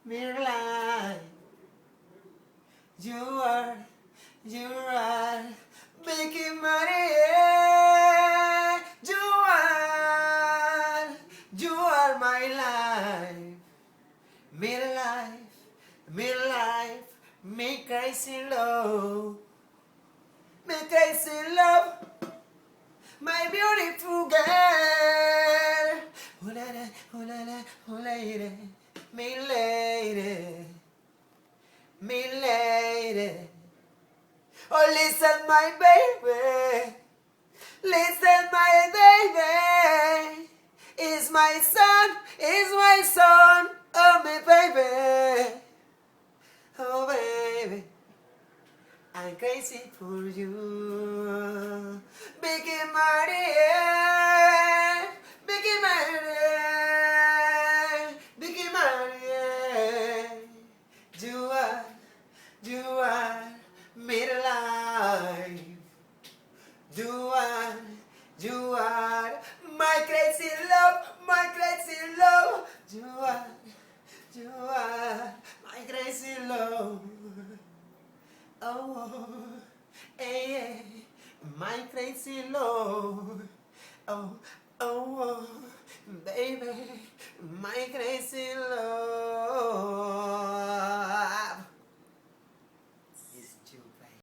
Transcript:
Mirror light, you are making money. You are my life. Middle life, me crazy love, me crazy love, my beautiful girl. Oh la la, oh la la, oh lady, me lady, me lady. Oh listen, my baby, listen, my baby. Is my son, oh my baby, oh baby. I'm crazy for you. Biggie Maria, Biggie Maria, Biggie Maria. You are midlife. You are my crazy love, my crazy love. You are my crazy love. Oh, hey, my crazy love. Oh, baby, my crazy love.